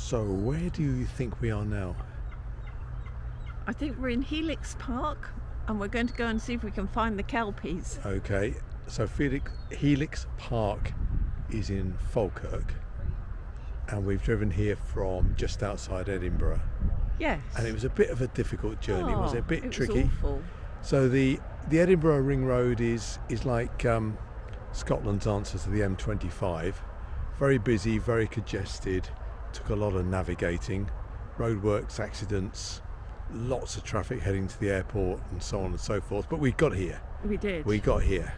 So where do you think we are now? I think we're in Helix Park and we're going to go and see if we can find the Kelpies. Okay, so Helix Park is in Falkirk and we've driven here from just outside Edinburgh. Yes. And it was a bit of a difficult journey, was it? A bit tricky? It was awful. So the Edinburgh Ring Road is like Scotland's answer to the M25. Very busy, very congested, took a lot of navigating, roadworks, accidents, lots of traffic heading to the airport and so on and so forth. But we got here. We did. We got here.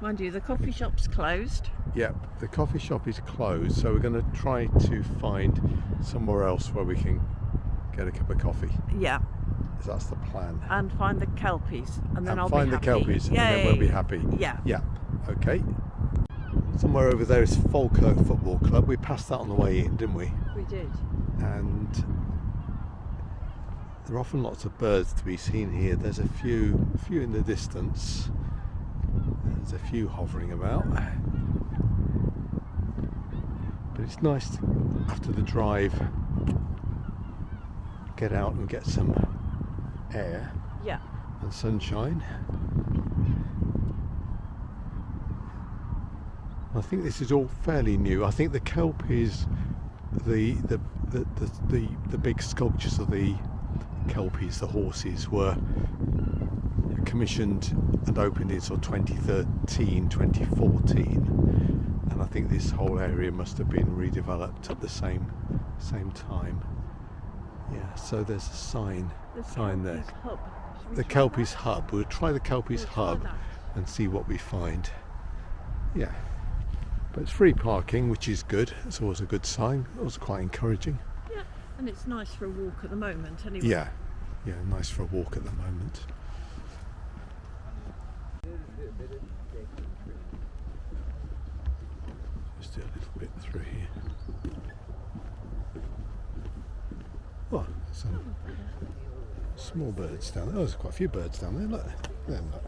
Mind you, the coffee shop's closed. Yep, the coffee shop is closed, so we're going to try to find somewhere else where we can get a cup of coffee. Yeah. That's the plan. And find the Kelpies, and then I'll find be happy. the Kelpies, and then we'll be happy. Yeah. Yeah. Okay. Somewhere over there is Falkirk Football Club. We passed that on the way in, didn't we? We did. And there are often lots of birds to be seen here. There's a few in the distance. There's a few hovering about. But it's nice to, after the drive, get out and get some air. Yeah. And sunshine. I think this is all fairly new. I think the Kelpies, the big sculptures of the Kelpies, the horses, were commissioned and opened in sort of 2013, 2014, and I think this whole area must have been redeveloped at the same time. Yeah. So there's a sign there. Hub. The Kelpies Hub. We'll try the Kelpies Hub and see what we find. Yeah. But it's free parking, which is good. It's always a good sign. It was quite encouraging. Yeah, and it's nice for a walk at the moment anyway. Yeah, nice for a walk at the moment. Just do a little bit through here. Oh, some small birds down there. Oh, there's quite a few birds down there. Look, there, look.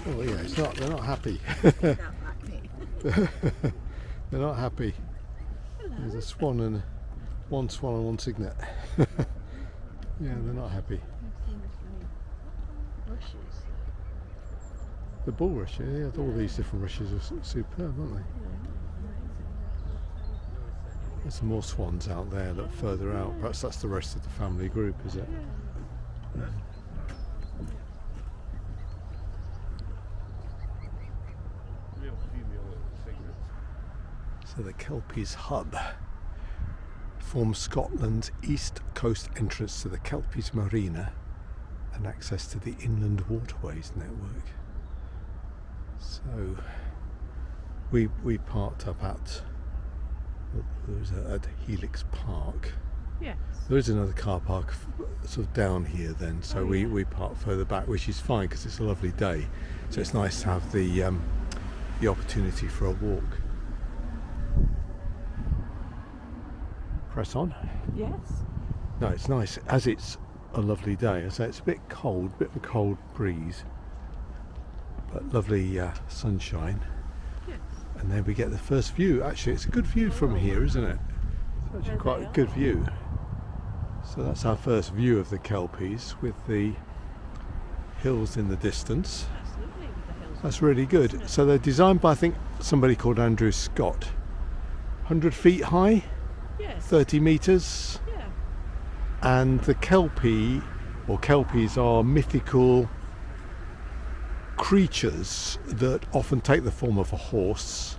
Oh yeah, they're not happy. They're not happy. Hello. There's a swan and one cygnet. Yeah, they're not happy. The bulrush, yeah, all these different rushes are superb, aren't they? There's some more swans out there, look further out. Perhaps that's the rest of the family group, is it? Yeah. So the Kelpies Hub forms Scotland's east coast entrance to the Kelpies Marina and access to the Inland Waterways network. So we parked up at Helix Park. Yes. There is another car park sort of down here then, so we parked further back, which is fine because it's a lovely day. So it's nice to have the opportunity for a walk. Press on. Yes. No, it's nice as it's a lovely day. So it's a bit cold, bit of a cold breeze, but lovely sunshine. Yes. And then we get the first view. Actually, it's a good view from here, isn't it? It's actually quite a good view. So that's our first view of the Kelpies with the hills in the distance. That's lovely with the hills. That's really good. So they're designed by, I think, somebody called Andrew Scott. 100 feet high. Yes. 30 metres, Yeah. and the Kelpies are mythical creatures that often take the form of a horse,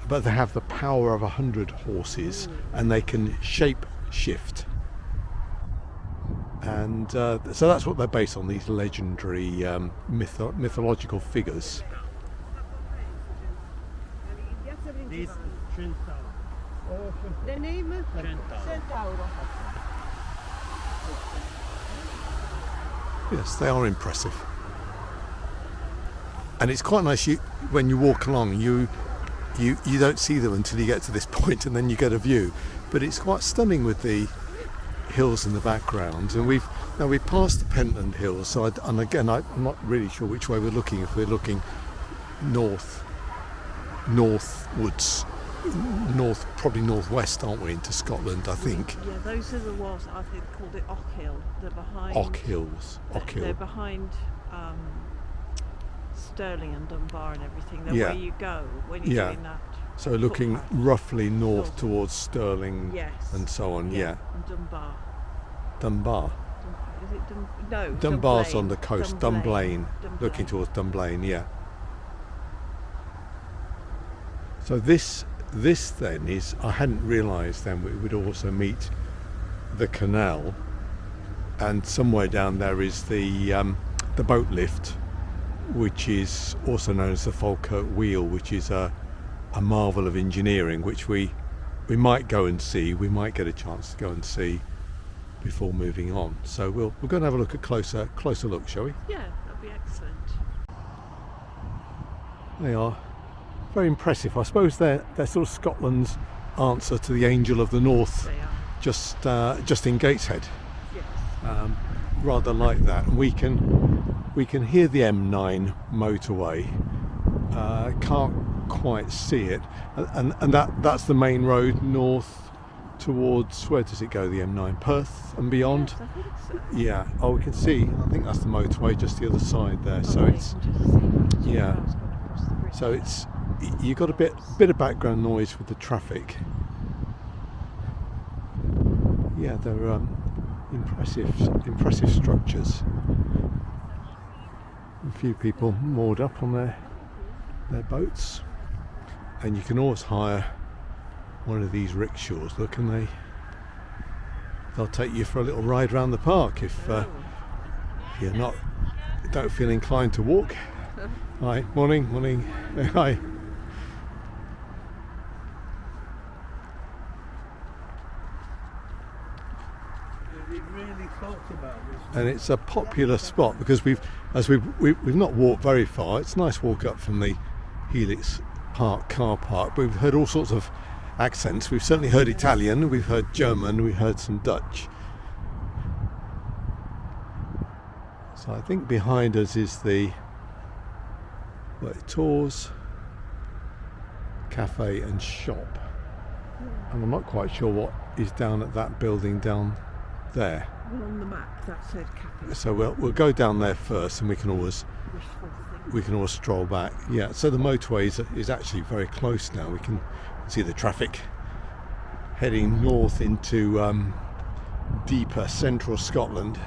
but they have the power of 100 horses and they can shape shift. And so that's what they're based on, these legendary mythological figures. The name? Centauro. Yes, they are impressive. And it's quite nice when you walk along, you don't see them until you get to this point and then you get a view. But it's quite stunning with the hills in the background. And we've passed the Pentland Hills, so I'm not really sure which way we're looking. If we're looking northwards, probably northwest, aren't we, into Scotland, I think. Yeah, those are the ones, I think, called it Ochil. They're behind... Ochills. They're behind Stirling and Dunbar and everything. They're where you go when you're doing that. So looking footpath. roughly north towards Stirling and so on, And Dunbar. Dunbar. Is it No, Dunbar's Dunblane. on the coast. Dunblane. Looking towards Dunblane, yeah. So this then is, I hadn't realised then we would also meet the canal, and somewhere down there is the boat lift, which is also known as the Falkirk Wheel, which is a marvel of engineering, which we might go and see. We might get a chance to go and see before moving on. So we're going to have a look at closer look, shall we? Yeah, that'd be excellent. They are very impressive. I suppose they're sort of Scotland's answer to the Angel of the North, They are. just in Gateshead. Yes. Rather like that. And we can hear the M9 motorway. Can't quite see it, and that's the main road north towards, where does it go, the M9? Perth and beyond? Yes, I think so. Yeah. Oh, we can see, I think that's the motorway just the other side there. So it's, yeah. So it's, you got a bit of background noise with the traffic. Yeah, they're impressive structures. A few people moored up on their boats, and you can always hire one of these rickshaws. Look, and they'll take you for a little ride around the park if you're don't feel inclined to walk. Hi, morning. Hi. And it's a popular spot because we've not walked very far. It's a nice walk up from the Helix car park, but we've heard all sorts of accents. We've certainly heard Italian, we've heard German, we've heard some Dutch. So I think behind us is the Tours Cafe and Shop, and I'm not quite sure what is down at that building down there. Well, on the map that said cafe. So we'll go down there first, and we can always stroll back. Yeah, so the motorway is actually very close now. We can see the traffic heading north into deeper central Scotland.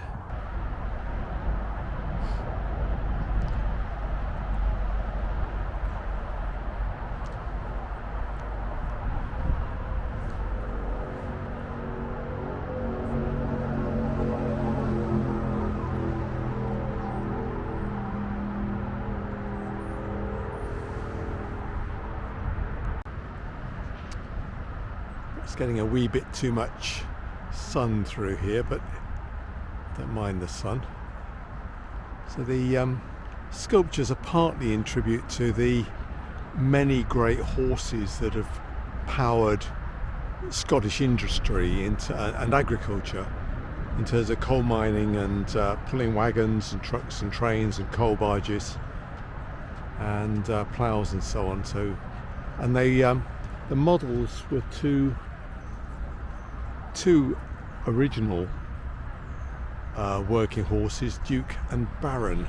It's getting a wee bit too much sun through here, but don't mind the sun. So the sculptures are partly in tribute to the many great horses that have powered Scottish industry and agriculture in terms of coal mining and pulling wagons and trucks and trains and coal barges and ploughs and so on. So, and the models were two original working horses, Duke and Baron.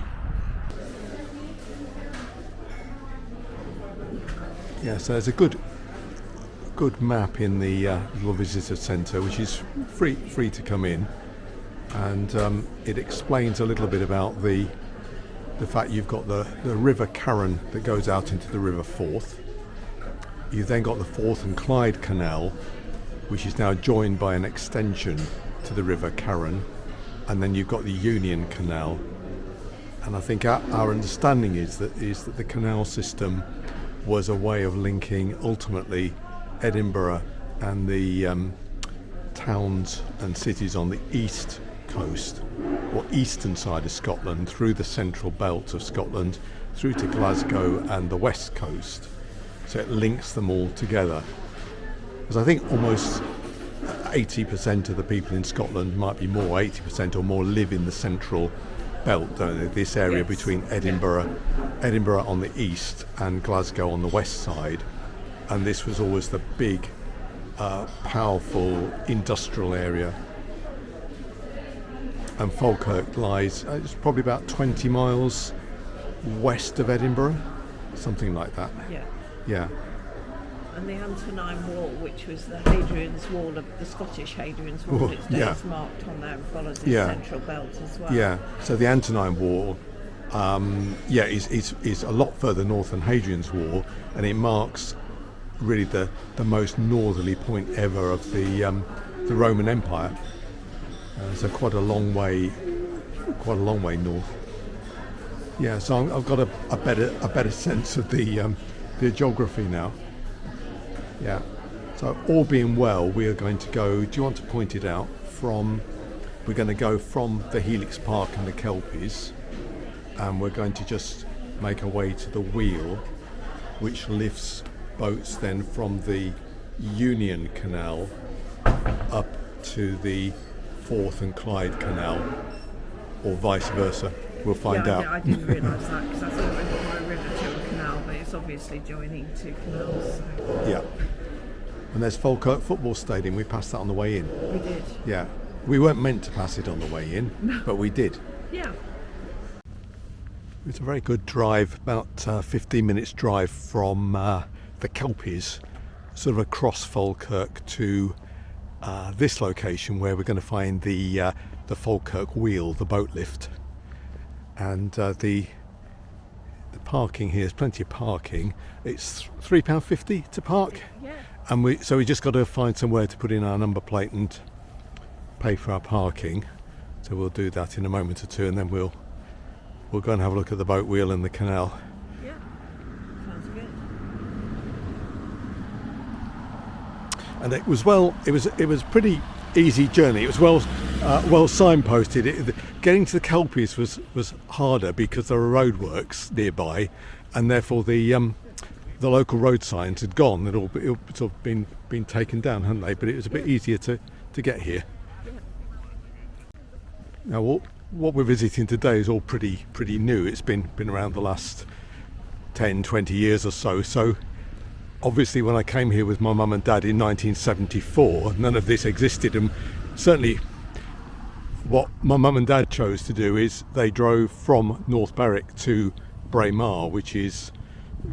Yeah, so there's a good map in the little visitor centre, which is free to come in, and it explains a little bit about the fact you've got the River Carron that goes out into the River Forth. You've then got the Forth and Clyde Canal, which is now joined by an extension to the River Carron, and then you've got the Union Canal. And I think our understanding is that the canal system was a way of linking ultimately Edinburgh and the towns and cities on the east coast or eastern side of Scotland through the central belt of Scotland through to Glasgow and the west coast. So it links them all together. Because I think almost 80% of the people in Scotland, might be more, 80% or more, live in the central belt, don't they? This area between Edinburgh on the east and Glasgow on the west side. and this was always the big, powerful industrial area. And Falkirk lies, it's probably about 20 miles west of Edinburgh, something like that. Yeah. Yeah. And the Antonine Wall, which was the Hadrian's Wall of the Scottish Hadrian's Wall, Oh, its yeah. days marked on there and follows its Yeah. central belt as well. Yeah, so the Antonine Wall, is a lot further north than Hadrian's Wall, and it marks really the most northerly point ever of the Roman Empire. So quite a long way north. Yeah, so I've got a better sense of the geography now. Yeah. So all being well, we are going to go. Do you want to point it out? We're going to go from the Helix Park and the Kelpies, and we're going to just make our way to the wheel, which lifts boats then from the Union Canal up to the Forth and Clyde Canal, or vice versa. We'll find out. I didn't realise that, because I thought it went from a river to a canal, but it's obviously joining two canals. So. Yeah. And there's Falkirk Football Stadium. We passed that on the way in. We did. Yeah. We weren't meant to pass it on the way in, but we did. Yeah. It's a very good drive, about 15 minutes drive from the Kelpies, sort of across Falkirk to this location where we're going to find the Falkirk Wheel, the boat lift. And the parking here, there's plenty of parking. It's £3.50 to park. Yeah. And we just got to find somewhere to put in our number plate and pay for our parking. So we'll do that in a moment or two, and then we'll go and have a look at the boat wheel and the canal. Yeah. Sounds good. And it was pretty easy journey. It was well signposted. Getting to the Kelpies was harder because there were roadworks nearby, and therefore the local road signs had gone. They'd all sort of been taken down, hadn't they? But it was a bit easier to get here. Yeah. Now what we're visiting today is all pretty new. It's been around the last 10, 20 years or so. So obviously when I came here with my mum and dad in 1974, none of this existed, and certainly what my mum and dad chose to do is they drove from North Berwick to Braemar, which is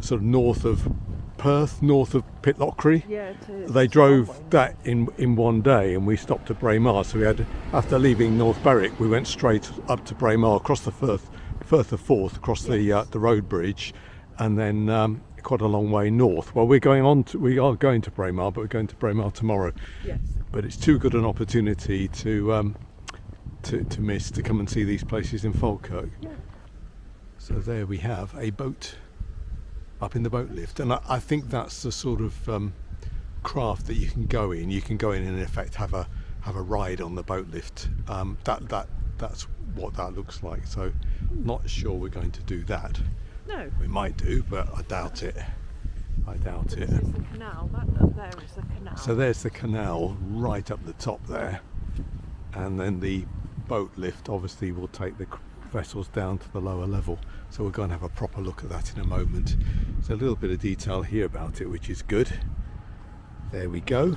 sort of north of Perth, north of Pitlochry. Yeah, it is. They drove that in one day, and we stopped at Braemar. So we had, after leaving North Berwick, we went straight up to Braemar, across the Firth of Forth, across the road bridge, and then quite a long way north. Well, we are going to Braemar, but we're going to Braemar tomorrow. Yes. But it's too good an opportunity to miss, to come and see these places in Falkirk. Yeah. So there we have a boat up in the boat lift, and I think that's the sort of craft that you can go in. You can go in and in effect have a ride on the boat lift. That's what that looks like. So not sure we're going to do that. No. We might do, but I doubt it. This is the canal. That up there is the canal. So there's the canal right up the top there, and then the boat lift obviously will take the vessels down to the lower level. So we're going to have a proper look at that in a moment. There's a little bit of detail here about it, which is good. There we go.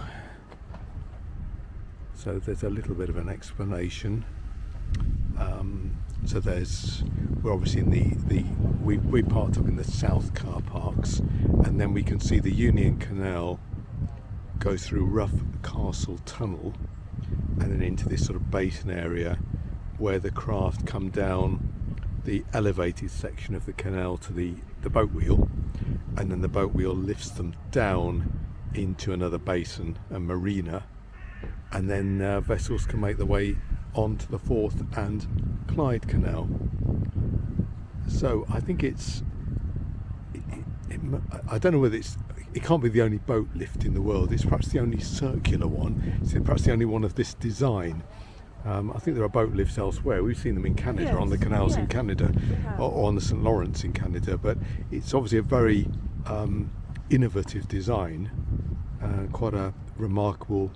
So there's a little bit of an explanation. So we're obviously in we parked up in the south car parks, and then we can see the Union Canal go through Rough Castle Tunnel and then into this sort of basin area where the craft come down the elevated section of the canal to the boat wheel, and then the boat wheel lifts them down into another basin, a marina, and then vessels can make their way onto the Forth and Clyde Canal. So I think I don't know whether it can't be the only boat lift in the world. It's perhaps the only circular one. It's perhaps the only one of this design. I think there are boat lifts elsewhere. We've seen them in Canada, on the canals in Canada, or on the St Lawrence in Canada, but it's obviously a very innovative design, quite a remarkable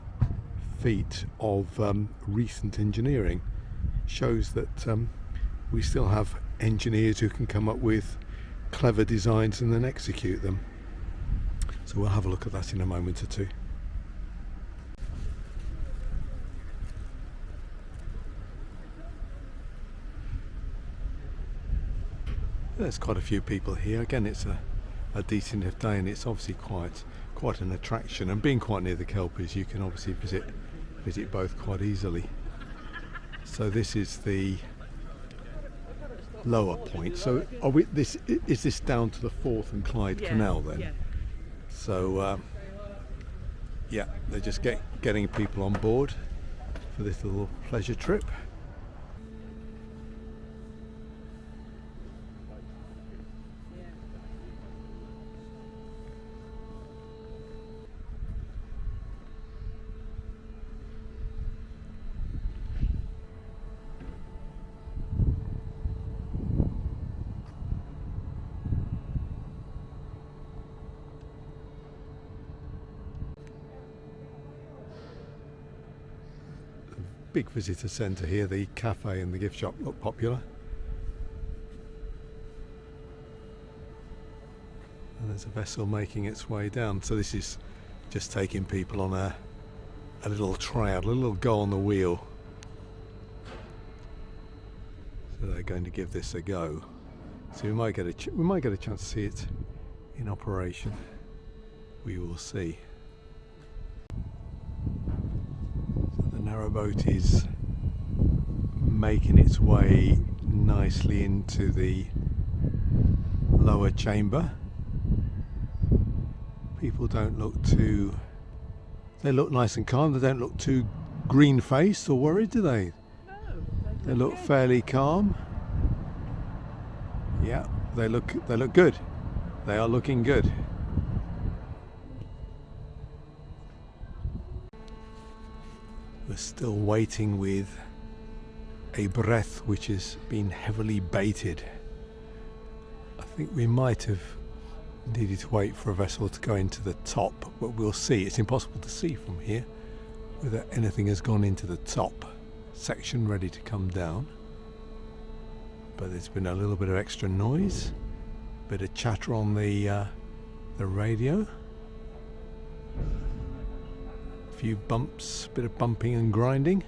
feat of recent engineering. Shows that we still have engineers who can come up with clever designs and then execute them. So we'll have a look at that in a moment or two. There's quite a few people here. Again, it's a decent enough day, and it's obviously quite an attraction. And being quite near the Kelpies, you can obviously visit both quite easily. So this is the lower point. So is this down to the Forth and Clyde Canal then? Yeah. So yeah, they're just getting people on board for this little pleasure trip. Big visitor centre here. The cafe and the gift shop look popular. And there's a vessel making its way down. So this is just taking people on a little tryout, a little go on the wheel. So they're going to give this a go. So we might get a chance to see it in operation. We will see. Narrowboat is making its way nicely into the lower chamber. People don't look too... They look nice and calm. They don't look too green-faced or worried, do they? No, they look fairly calm. Yeah, they look good. They are looking good. We're still waiting with a breath which has been heavily baited. I think we might have needed to wait for a vessel to go into the top, but we'll see. It's impossible to see from here whether anything has gone into the top section ready to come down. But there's been a little bit of extra noise, bit of chatter on the radio. Few bumps, bit of bumping and grinding.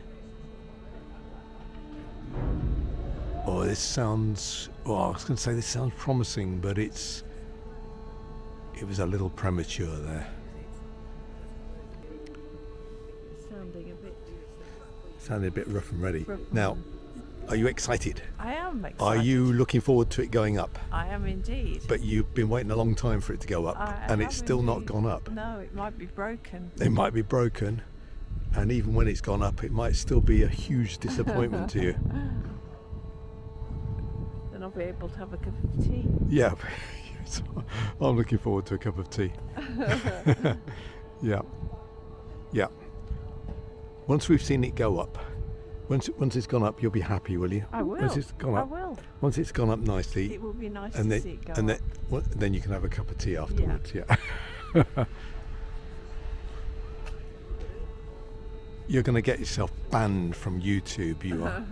Oh, this sounds... Oh, I was going to say this sounds promising, but it was a little premature there. Sounding a bit rough and ready. Now, are you excited? I am excited. Are you looking forward to it going up? I am indeed. But you've been waiting a long time for it to go up, and it's still not gone up. No, it might be broken. It might be broken, and even when it's gone up, it might still be a huge disappointment to you. Then I'll be able to have a cup of tea. Yeah, I'm looking forward to a cup of tea. Yeah. Once we've seen it go up, once it's gone up, you'll be happy, will you? I will. Once it's gone up, I will. Once it's gone up nicely, It will be nice and to then, see it go and up. then you can have a cup of tea afterwards. Yeah. You're going to get yourself banned from YouTube. You are.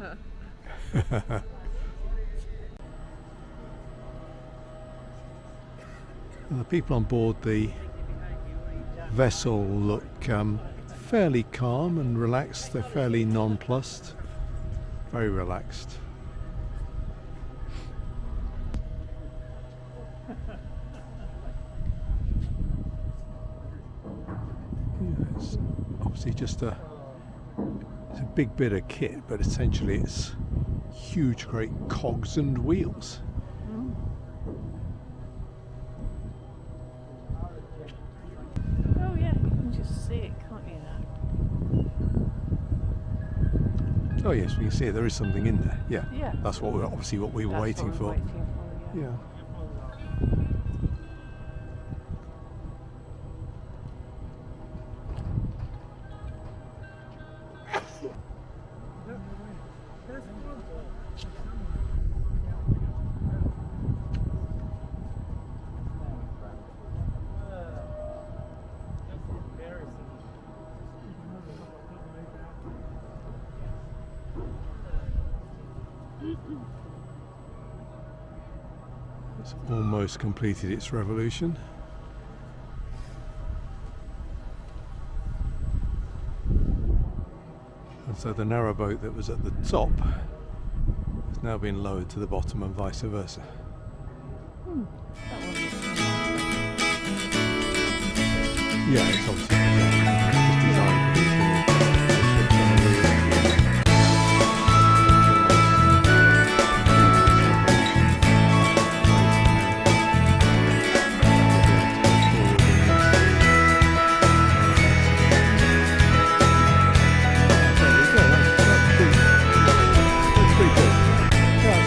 And the people on board the vessel look fairly calm and relaxed. They're fairly nonplussed, very relaxed. Yeah, it's obviously just it's a big bit of kit, but essentially it's huge, great cogs and wheels. Oh yeah, you can just see it, can't you now? Oh yes, we can see it. There is something in there. Yeah. Yeah. That's what we're waiting for. Yeah. Yeah. It's almost completed its revolution. And so the narrowboat that was at the top has now been lowered to the bottom and vice versa. Yeah, it's obviously just designed for these little ships on the wheel.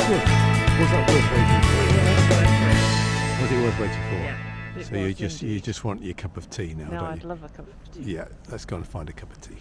Was that worth waiting for? Was it worth waiting for? Yeah. So you just want your cup of tea now, No, don't I'd you? love a cup of tea. Yeah, let's go and find a cup of tea.